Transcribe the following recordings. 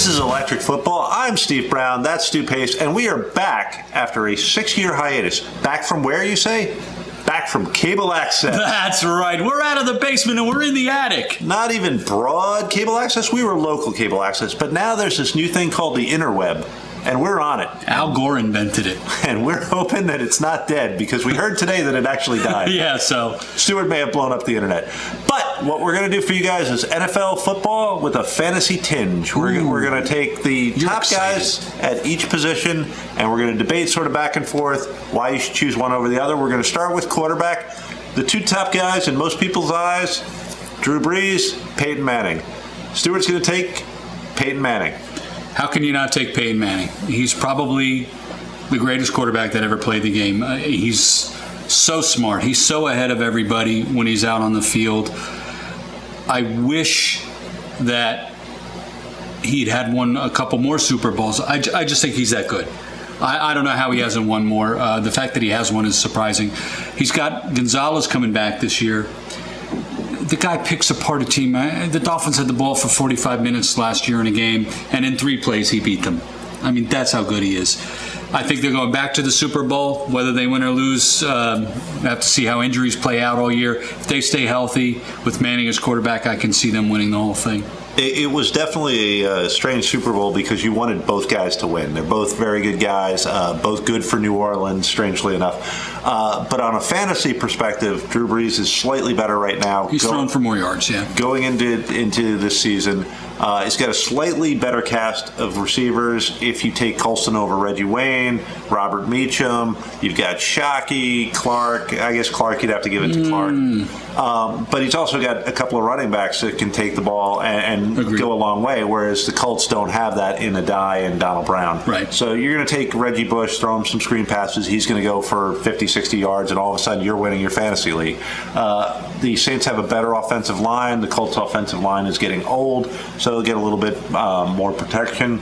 This is Electric Football. I'm Steve Brown. That's Stu Pace. And we are back after a 6-year hiatus. Back from where, you say? Back from cable access. That's right. We're out of the basement and we're in the attic. Not even broad cable access. We were local cable access. But now there's this new thing called the interweb. And we're on it. Al Gore invented it. And we're hoping that it's not dead, because we heard today that it actually died. Yeah, so Stewart may have blown up the internet. But what we're going to do for you guys is NFL football with a fantasy tinge. We're going to take the top guys at each position, and we're going to debate sort of back and forth why you should choose one over the other. We're going to start with quarterback. The two top guys in most people's eyes, Drew Brees, Peyton Manning. Stewart's going to take Peyton Manning. How can you not take Peyton Manning? He's probably the greatest quarterback that ever played the game. He's so smart. He's so ahead of everybody when he's out on the field. I wish that he'd had won a couple more Super Bowls. I just think he's that good. I don't know how he hasn't won more. The fact that he has one is surprising. He's got Gonzalez coming back this year. The guy picks apart a team. The Dolphins had the ball for 45 minutes last year in a game, and in 3 plays he beat them. I mean, that's how good he is. I think they're going back to the Super Bowl. Whether they win or lose, have to see how injuries play out all year. If they stay healthy with Manning as quarterback, I can see them winning the whole thing. It was definitely a strange Super Bowl because you wanted both guys to win. They're both very good guys, both good for New Orleans, strangely enough. But on a fantasy perspective, Drew Brees is slightly better right now. He's thrown for more yards, yeah. Going into this season, he's got a slightly better cast of receivers. If you take Colston over Reggie Wayne, Robert Meacham, you've got Shockey, Clark. I guess Clark, you'd have to give it to Clark. But he's also got a couple of running backs that can take the ball and go a long way, whereas the Colts don't have that in Adai and Donald Brown. Right. So you're going to take Reggie Bush, throw him some screen passes. He's going to go for 50, 60 yards, and all of a sudden you're winning your fantasy league. The Saints have a better offensive line. The Colts' offensive line is getting old, so they'll get a little bit more protection.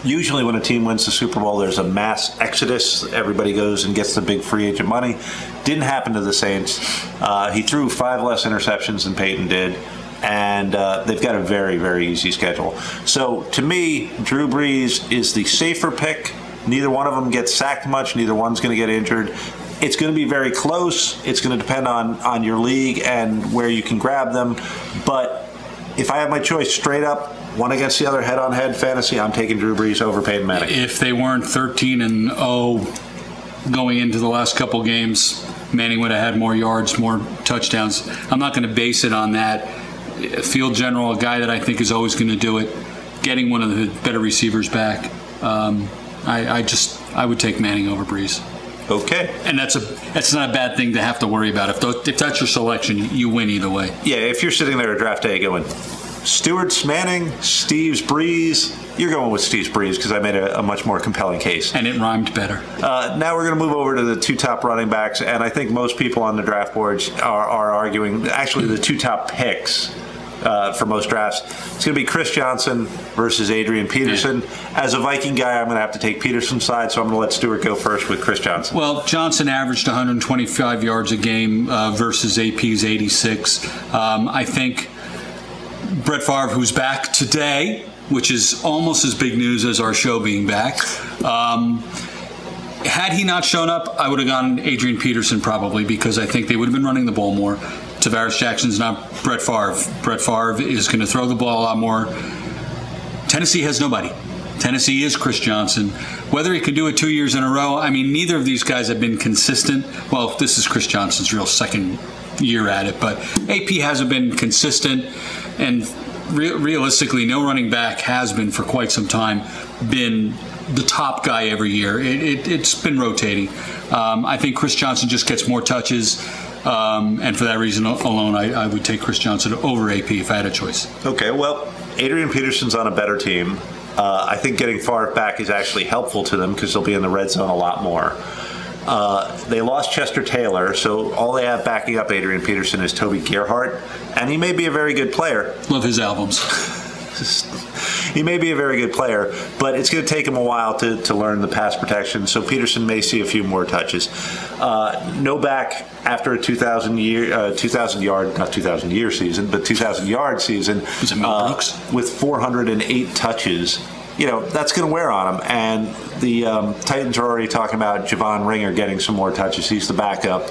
Usually when a team wins the Super Bowl, there's a mass exodus. Everybody goes and gets the big free agent money. Didn't happen to the Saints. He threw 5 less interceptions than Peyton did, and they've got a very, very easy schedule. So to me, Drew Brees is the safer pick. Neither one of them gets sacked much. Neither one's going to get injured. It's going to be very close. It's going to depend on your league and where you can grab them. But if I have my choice straight up, one against the other, head-on-head fantasy, I'm taking Drew Brees over Peyton Manning. If they weren't 13-0 going into the last couple games, Manning would have had more yards, more touchdowns. I'm not going to base it on that. Field general, a guy that I think is always going to do it, getting one of the better receivers back. I would take Manning over Brees. Okay. And that's not a bad thing to have to worry about. If that's your selection, you win either way. Yeah, if you're sitting there at draft day going, Stewart's Manning, Steve's Brees, you're going with Steve's Brees because I made a much more compelling case. And it rhymed better. Now we're going to move over to the 2 top running backs, and I think most people on the draft boards are arguing, actually the 2 top picks for most drafts. It's going to be Chris Johnson versus Adrian Peterson. Yeah. As a Viking guy, I'm going to have to take Peterson's side, so I'm going to let Stewart go first with Chris Johnson. Well, Johnson averaged 125 yards a game versus AP's 86. I think Brett Favre, who's back today, which is almost as big news as our show being back. Had he not shown up, I would have gone Adrian Peterson probably, because I think they would have been running the ball more. Tavares Jackson's not Brett Favre. Brett Favre is going to throw the ball a lot more. Tennessee has nobody. Tennessee is Chris Johnson. Whether he can do it 2 years in a row, I mean, neither of these guys have been consistent. Well, this is Chris Johnson's real second year at it, but AP hasn't been consistent, and realistically, no running back has been for quite some time been the top guy every year. It's been rotating. I think Chris Johnson just gets more touches, and for that reason alone, I would take Chris Johnson over AP if I had a choice. Okay, well, Adrian Peterson's on a better team. I think getting Favre back is actually helpful to them because they'll be in the red zone a lot more. They lost Chester Taylor, so all they have backing up Adrian Peterson is Toby Gerhart, and he may be a very good player. Love his albums. he may be a very good player, but it's going to take him a while to learn the pass protection. So Peterson may see a few more touches. Novak, after a 2,000 year season, but 2,000 yard season with 408 touches. That's going to wear on him. And the Titans are already talking about Javon Ringer getting some more touches. He's the backup.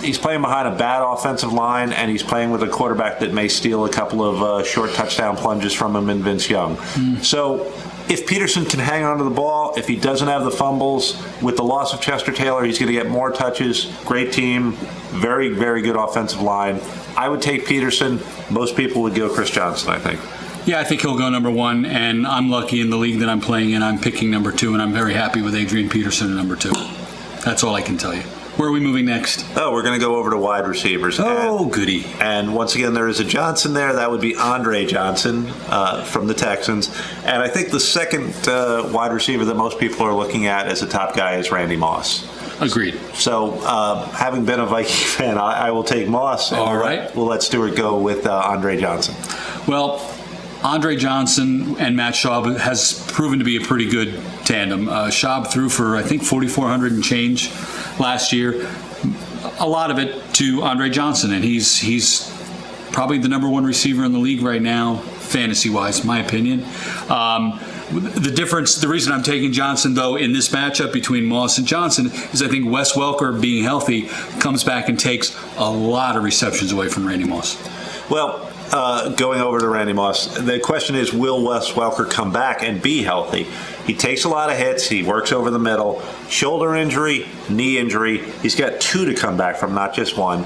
He's playing behind a bad offensive line, and he's playing with a quarterback that may steal a couple of short touchdown plunges from him in Vince Young. So if Peterson can hang on to the ball, if he doesn't have the fumbles, with the loss of Chester Taylor, he's going to get more touches. Great team, very, very good offensive line. I would take Peterson. Most people would go Chris Johnson, I think. Yeah, I think he'll go number 1, and I'm lucky in the league that I'm playing in. I'm picking number 2, and I'm very happy with Adrian Peterson at number 2. That's all I can tell you. Where are we moving next? Oh, we're going to go over to wide receivers. Oh, goody. And once again, there is a Johnson there. That would be Andre Johnson from the Texans. And I think the second wide receiver that most people are looking at as a top guy is Randy Moss. Agreed. So, having been a Viking fan, I will take Moss. And all right. We'll let Stuart go with Andre Johnson. Well, Andre Johnson and Matt Schaub has proven to be a pretty good tandem. Schaub threw for, I think, 4,400 and change last year. A lot of it to Andre Johnson, and he's probably the number 1 receiver in the league right now, fantasy-wise, my opinion. The reason I'm taking Johnson, though, in this matchup between Moss and Johnson is I think Wes Welker, being healthy, comes back and takes a lot of receptions away from Randy Moss. Well, going over to Randy Moss, the question is, will Wes Welker come back and be healthy? He takes a lot of hits. He works over the middle. Shoulder injury, knee injury. He's got 2 to come back from, not just 1.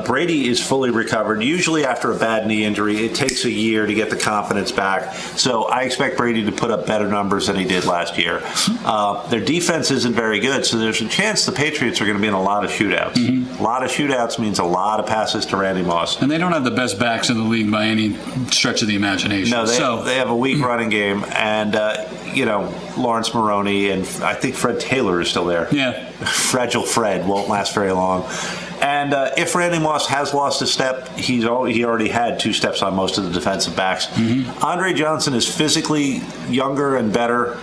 Brady is fully recovered. Usually after a bad knee injury, it takes a year to get the confidence back. So I expect Brady to put up better numbers than he did last year. Their defense isn't very good, so there's a chance the Patriots are going to be in a lot of shootouts. A lot of shootouts means a lot of passes to Randy Moss. And they don't have the best backs in the league by any stretch of the imagination. No, they have a weak running game, and Lawrence Maroney and I think Fred Taylor is still there. Yeah. Fragile Fred won't last very long. And if Randy Moss has lost a step, he already had 2 steps on most of the defensive backs. Andre Johnson is physically younger and better,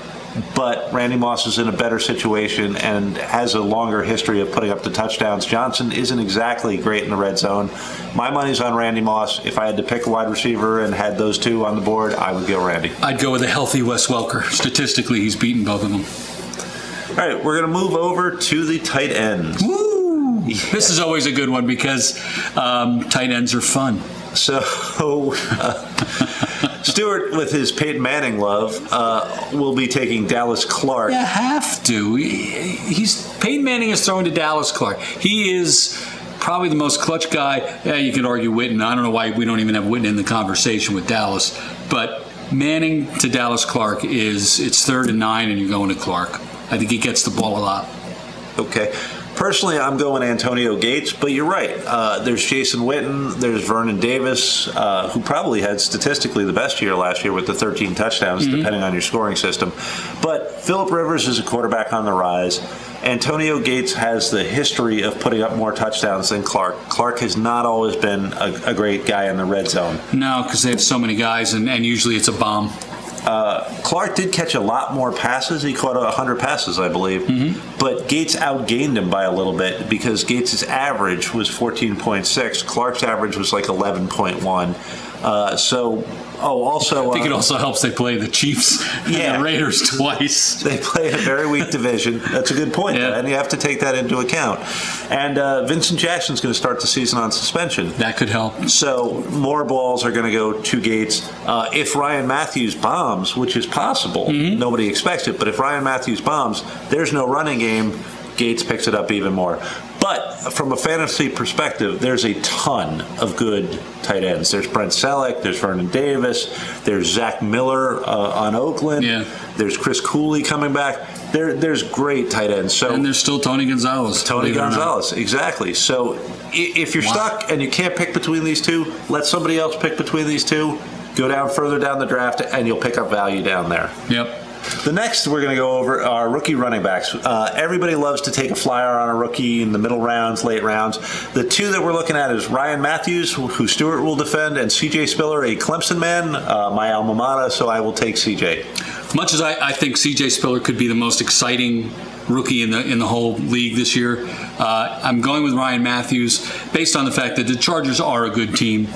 but Randy Moss is in a better situation and has a longer history of putting up the touchdowns. Johnson isn't exactly great in the red zone. My money's on Randy Moss. If I had to pick a wide receiver and had those 2 on the board, I would go Randy. I'd go with a healthy Wes Welker. Statistically, he's beaten both of them. All right, we're going to move over to the tight ends. Woo! Yeah. This is always a good one because tight ends are fun. So, Stuart, with his Peyton Manning love, will be taking Dallas Clark. You have to. Peyton Manning is throwing to Dallas Clark. He is probably the most clutch guy. Yeah, you can argue Witten. I don't know why we don't even have Witten in the conversation with Dallas. But Manning to Dallas Clark it's 3rd and 9, and you're going to Clark. I think he gets the ball a lot. Okay. Personally, I'm going Antonio Gates, but you're right. There's Jason Witten, there's Vernon Davis, who probably had statistically the best year last year with the 13 touchdowns, depending on your scoring system. But Phillip Rivers is a quarterback on the rise. Antonio Gates has the history of putting up more touchdowns than Clark. Clark has not always been a great guy in the red zone. No, because they have so many guys, and usually it's a bomb. Clark did catch a lot more passes. He caught 100 passes, I believe. But Gates outgained him by a little bit because Gates' average was 14.6. Clark's average was like 11.1. Also, I think it also helps they play the Chiefs and the Raiders twice. They play a very weak division. That's a good point, and you have to take that into account. And Vincent Jackson's going to start the season on suspension. That could help. So more balls are going to go to Gates. If Ryan Matthews bombs, which is possible, nobody expects it, but if Ryan Matthews bombs, there's no running game. Gates picks it up even more. But from a fantasy perspective, there's a ton of good tight ends. There's Brent Selleck, there's Vernon Davis, there's Zach Miller on Oakland, there's Chris Cooley coming back. There's great tight ends. So, and there's still Tony Gonzalez. Tony Gonzalez, exactly. So if you're stuck and you can't pick between these 2, let somebody else pick between these 2. Go down further down the draft, and you'll pick up value down there. Yep. The next we're going to go over are rookie running backs. Everybody loves to take a flyer on a rookie in the middle rounds, late rounds. The two that we're looking at is Ryan Matthews, who Stuart will defend, and C.J. Spiller, a Clemson man, my alma mater, so I will take C.J. Much as I think C.J. Spiller could be the most exciting rookie in the whole league this year, I'm going with Ryan Matthews based on the fact that the Chargers are a good team.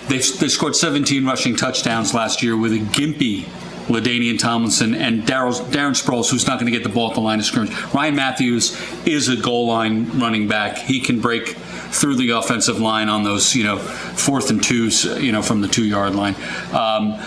They scored 17 rushing touchdowns last year with a gimpy LaDainian Tomlinson and Darren Sproles, who's not going to get the ball at the line of scrimmage. Ryan Matthews is a goal line running back. He can break through the offensive line on those, 4th and 2s, from the 2-yard line.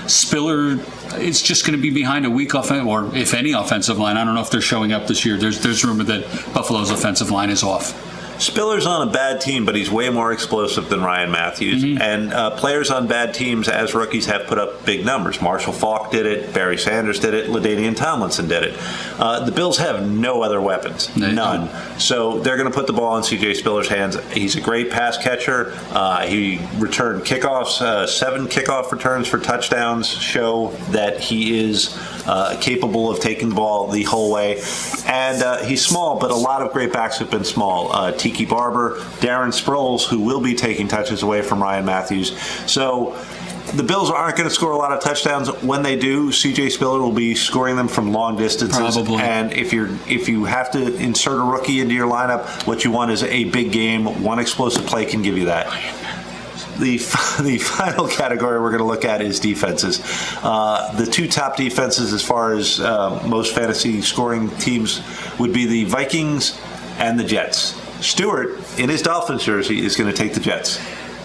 Spiller is just going to be behind a weak or if any offensive line. I don't know if they're showing up this year. There's rumor that Buffalo's offensive line is off. Spiller's on a bad team, but he's way more explosive than Ryan Matthews. Mm-hmm. And players on bad teams as rookies have put up big numbers. Marshall Faulk did it. Barry Sanders did it. LaDainian Tomlinson did it. The Bills have no other weapons. None. So they're going to put the ball in C.J. Spiller's hands. He's a great pass catcher. He returned kickoffs. 7 kickoff returns for touchdowns show that he is capable of taking the ball the whole way. And he's small, but a lot of great backs have been small. Tiki Barber, Darren Sproles, who will be taking touches away from Ryan Matthews. So the Bills aren't going to score a lot of touchdowns. When they do, C.J. Spiller will be scoring them from long distances. Probably. And if you have to insert a rookie into your lineup, what you want is a big game. One explosive play can give you that. The final category we're going to look at is defenses. The 2 top defenses as far as most fantasy scoring teams would be the Vikings and the Jets. Stuart, in his Dolphins jersey, is going to take the Jets.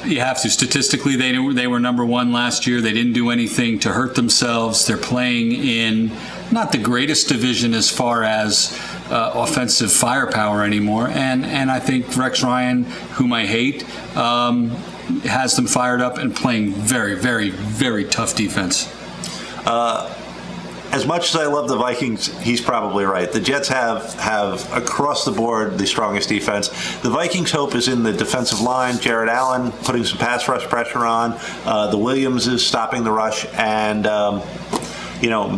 You have to. Statistically, they were number 1 last year. They didn't do anything to hurt themselves. They're playing in not the greatest division as far as offensive firepower anymore. And I think Rex Ryan, whom I hate, has them fired up and playing very, very, very tough defense. As much as I love the Vikings, he's probably right. The Jets have across the board the strongest defense. The Vikings' hope is in the defensive line. Jared Allen putting some pass rush pressure on. The Williams is stopping the rush, and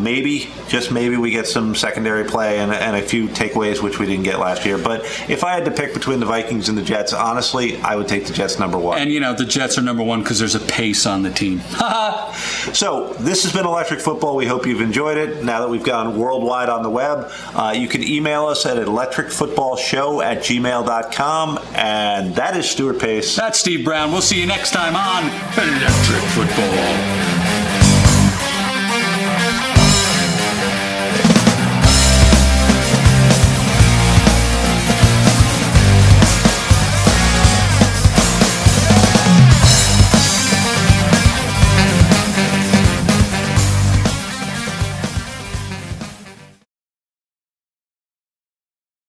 maybe, just maybe, we get some secondary play and a few takeaways, which we didn't get last year. But if I had to pick between the Vikings and the Jets, honestly, I would take the Jets number 1. And, the Jets are number 1 because there's a pace on the team. So this has been Electric Football. We hope you've enjoyed it. Now that we've gone worldwide on the web, you can email us at electricfootballshow@gmail.com. And that is Stuart Pace. That's Steve Brown. We'll see you next time on Electric Football.